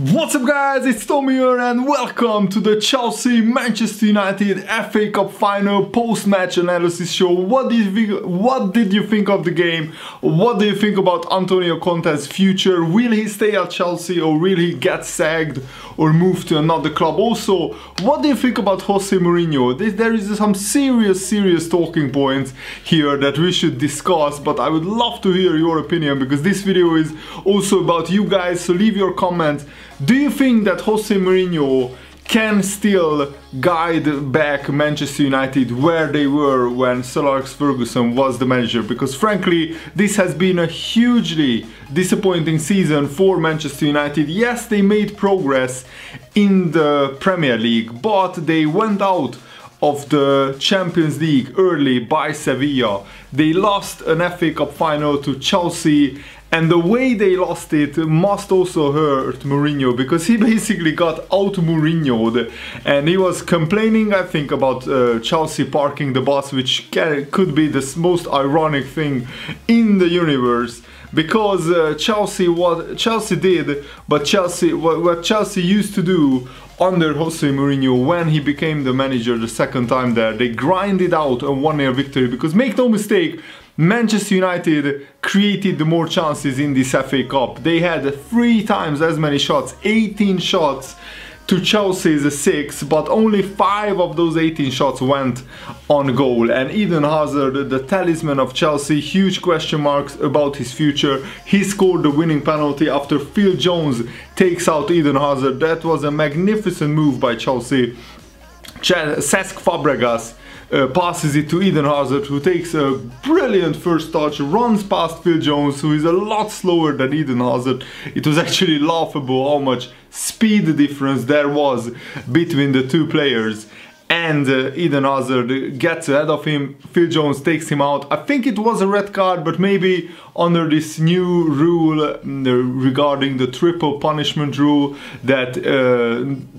What's up guys, it's Tommy here and welcome to the Chelsea-Manchester United FA Cup Final post-match analysis show. What did you think of the game? What do you think about Antonio Conte's future? Will he stay at Chelsea or will he get sacked or move to another club? Also, what do you think about Jose Mourinho? There is some serious talking points here that we should discuss, but I would love to hear your opinion because this video is also about you guys, so leave your comments. Do you think that Jose Mourinho can still guide back Manchester United where they were when Sir Alex Ferguson was the manager? Because frankly, this has been a hugely disappointing season for Manchester United. Yes, they made progress in the Premier League, but they went out of the Champions League early by Sevilla. They lost an FA Cup final to Chelsea, and the way they lost it must also hurt Mourinho because he basically got out-Mourinho'd and he was complaining, I think, about Chelsea parking the bus, which could be the most ironic thing in the universe. Because what Chelsea used to do under Jose Mourinho when he became the manager the second time there, they grinded out a 1-0 victory. Because make no mistake, Manchester United created the more chances in this FA Cup. They had 3 times as many shots, 18 shots to Chelsea's 6, but only 5 of those 18 shots went on goal. And Eden Hazard, the talisman of Chelsea, huge question marks about his future. He scored the winning penalty after Phil Jones takes out Eden Hazard. That was a magnificent move by Chelsea. Cesc Fabregas passes it to Eden Hazard, who takes a brilliant first touch, runs past Phil Jones, who is a lot slower than Eden Hazard. It was actually laughable how much speed difference there was between the two players. And Eden Hazard gets ahead of him, Phil Jones takes him out. I think it was a red card, but maybe under this new rule regarding the triple punishment rule that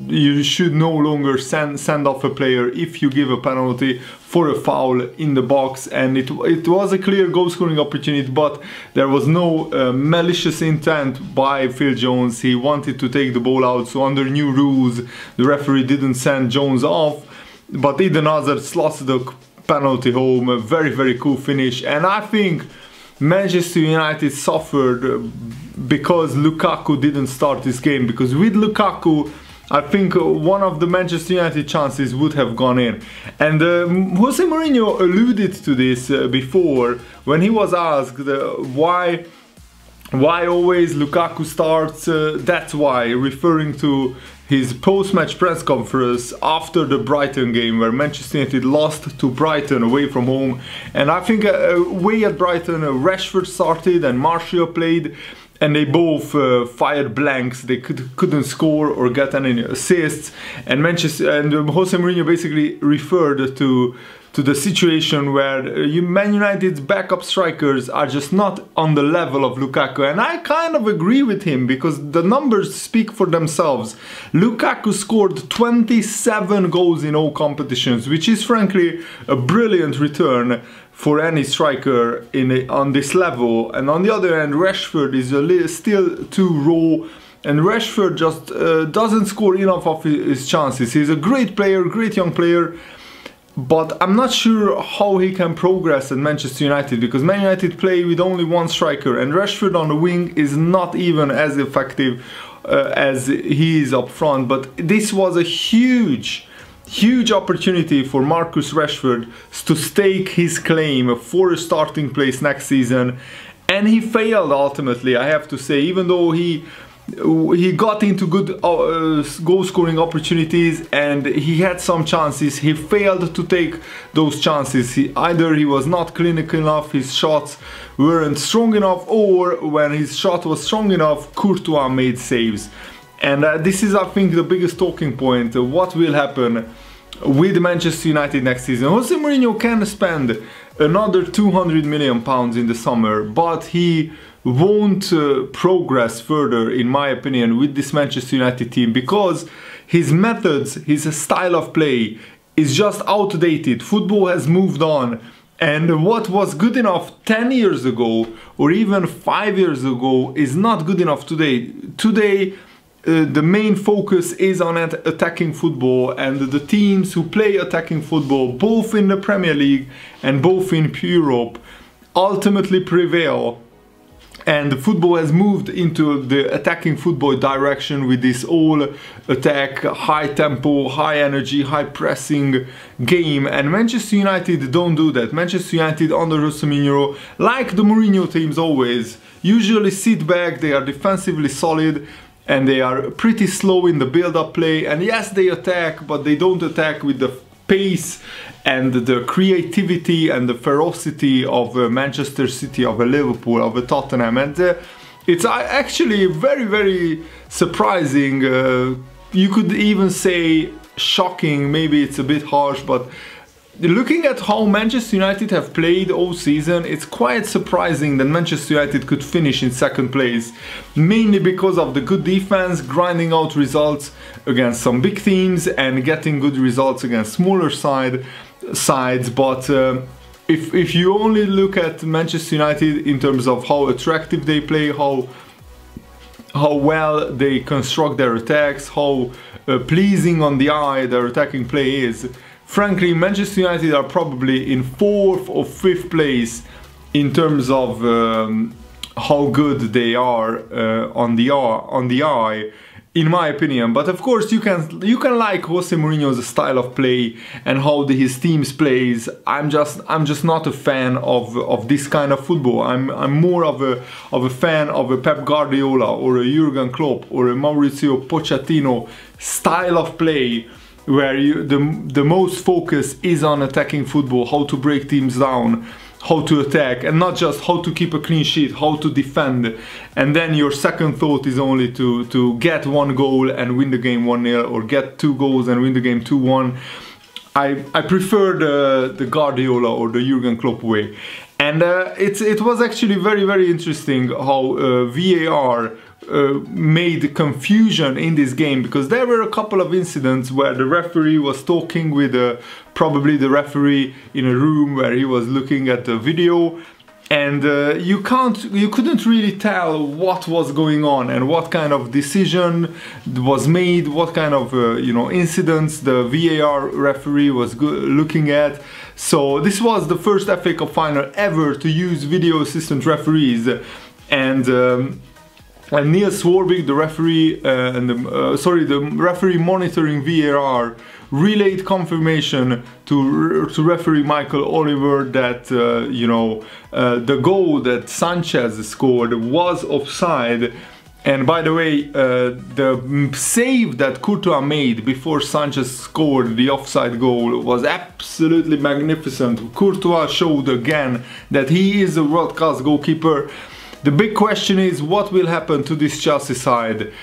you should no longer send off a player if you give a penalty for a foul in the box. And it was a clear goal scoring opportunity, but there was no malicious intent by Phil Jones. He wanted to take the ball out, so under new rules the referee didn't send Jones off. But Eden Hazard slots the penalty home, a very cool finish. And I think Manchester United suffered because Lukaku didn't start this game, because with Lukaku I think one of the Manchester United chances would have gone in. And Jose Mourinho alluded to this before when he was asked why always Lukaku starts. That's why, referring to his post-match press conference after the Brighton game, where Manchester United lost to Brighton away from home. And I think away at Brighton, Rashford started and Martial played, and they both fired blanks. They couldn't score or get any assists. And Jose Mourinho basically referred to the situation where Man United's backup strikers are just not on the level of Lukaku. And I kind of agree with him because the numbers speak for themselves. Lukaku scored 27 goals in all competitions, which is frankly a brilliant return for any striker on this level. And on the other hand, Rashford is still too raw. And Rashford just doesn't score enough of his chances. He's a great player, great young player, but I'm not sure how he can progress at Manchester United, because Man United play with only one striker, and Rashford on the wing is not even as effective as he is up front. But this was a huge opportunity for Marcus Rashford to stake his claim for a starting place next season, and he failed ultimately, I have to say. Even though he got into good goal scoring opportunities and he had some chances, he failed to take those chances. Either he was not clinical enough, his shots weren't strong enough, or when his shot was strong enough, Courtois made saves. And this is, I think, the biggest talking point. What will happen with Manchester United next season? Jose Mourinho can spend another £200 million in the summer, but he won't progress further, in my opinion, with this Manchester United team, because his methods, his style of play is just outdated. Football has moved on, and what was good enough 10 years ago or even 5 years ago is not good enough today. Today the main focus is on attacking football, and the teams who play attacking football both in the Premier League and both in Europe ultimately prevail. And the football has moved into the attacking football direction with this all attack, high tempo, high energy, high pressing game. And Manchester United don't do that. Manchester United under Jose Mourinho, like the Mourinho teams always, usually sit back, they are defensively solid, and they are pretty slow in the build-up play. And yes, they attack, but they don't attack with the pace and the creativity and the ferocity of Manchester City, of Liverpool, of Tottenham. And it's actually very, very surprising. You could even say shocking, maybe it's a bit harsh, but looking at how Manchester United have played all season, it's quite surprising that Manchester United could finish in second place, mainly because of the good defense, grinding out results against some big teams and getting good results against smaller sides. But if you only look at Manchester United in terms of how attractive they play, how well they construct their attacks, how pleasing on the eye their attacking play is, frankly, Manchester United are probably in 4th or 5th place in terms of how good they are on the eye, in my opinion. But of course, you can like Jose Mourinho's style of play and how his teams plays. I'm just not a fan of this kind of football. I'm more of a fan of a Pep Guardiola or a Jurgen Klopp or a Mauricio Pochettino style of play, where the most focus is on attacking football, how to break teams down, how to attack, and not just how to keep a clean sheet, how to defend. And then your second thought is only to get 1 goal and win the game 1-0, or get 2 goals and win the game 2-1. I prefer the Guardiola or the Jurgen Klopp way. And it was actually very, very interesting how VAR made confusion in this game, because there were a couple of incidents where the referee was talking with probably the referee in a room where he was looking at the video, and you couldn't really tell what was going on and what kind of decision was made, what kind of incidents the VAR referee was looking at. So this was the first FA Cup final ever to use video assistant referees, and Niels Swarbrick, the referee, the referee monitoring VAR, relayed confirmation to referee Michael Oliver that the goal that Sanchez scored was offside. And by the way, the save that Courtois made before Sanchez scored the offside goal was absolutely magnificent. Courtois showed again that he is a world-class goalkeeper. The big question is, what will happen to this Chelsea side?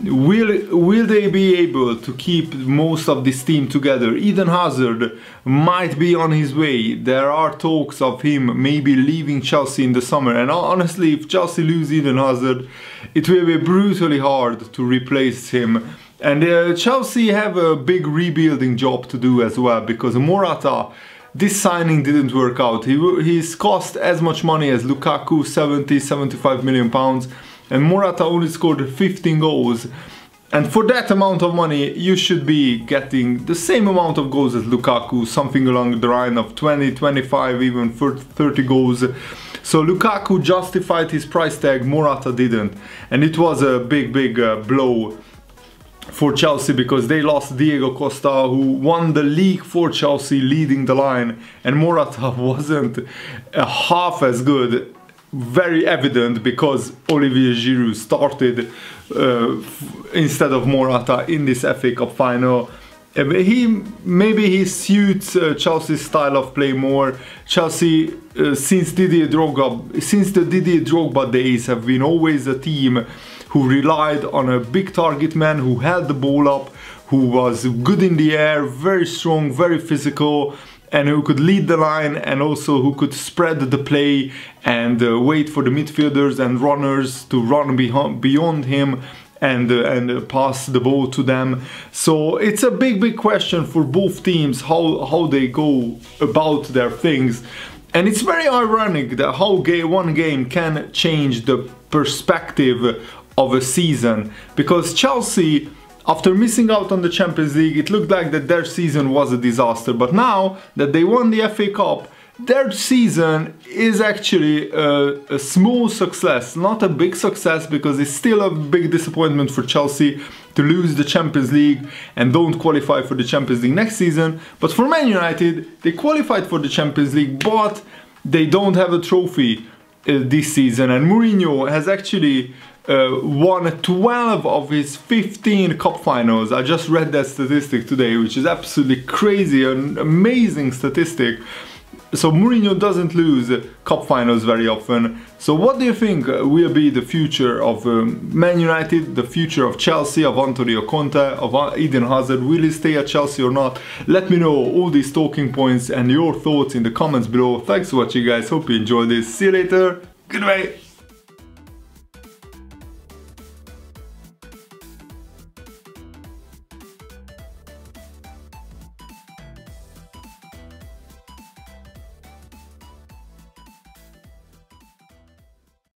Will they be able to keep most of this team together? Eden Hazard might be on his way. There are talks of him maybe leaving Chelsea in the summer. And honestly, if Chelsea lose Eden Hazard, it will be brutally hard to replace him. And Chelsea have a big rebuilding job to do as well, because Morata, this signing didn't work out. He's cost as much money as Lukaku, 75 million pounds, and Morata only scored 15 goals. And for that amount of money, you should be getting the same amount of goals as Lukaku, something along the line of 20, 25, even 30 goals. So Lukaku justified his price tag, Morata didn't. And it was a big blow for Chelsea, because they lost Diego Costa, who won the league for Chelsea, leading the line, and Morata wasn't half as good. Very evident, because Olivier Giroud started instead of Morata in this FA Cup final. Maybe he suits Chelsea's style of play more. Chelsea, since the Didier Drogba days, have been always a team who relied on a big target man who held the ball up, who was good in the air, very strong, very physical, and who could lead the line, and also who could spread the play and wait for the midfielders and runners to run beyond him and pass the ball to them. So it's a big question for both teams, how they go about their things. And it's very ironic that how one game can change the perspective of a season, because Chelsea, after missing out on the Champions League, it looked like that their season was a disaster. But now that they won the FA Cup, their season is actually a small success, not a big success, because it's still a big disappointment for Chelsea to lose the Champions League and don't qualify for the Champions League next season. But for Man United, they qualified for the Champions League, but they don't have a trophy this season. And Mourinho has actually won 12 of his 15 cup finals. I just read that statistic today, which is absolutely crazy, an amazing statistic. So Mourinho doesn't lose cup finals very often. So what do you think will be the future of Man United, the future of Chelsea, of Antonio Conte, of Eden Hazard? Will he stay at Chelsea or not? Let me know all these talking points and your thoughts in the comments below. Thanks for watching, guys. Hope you enjoyed this. See you later. Goodbye.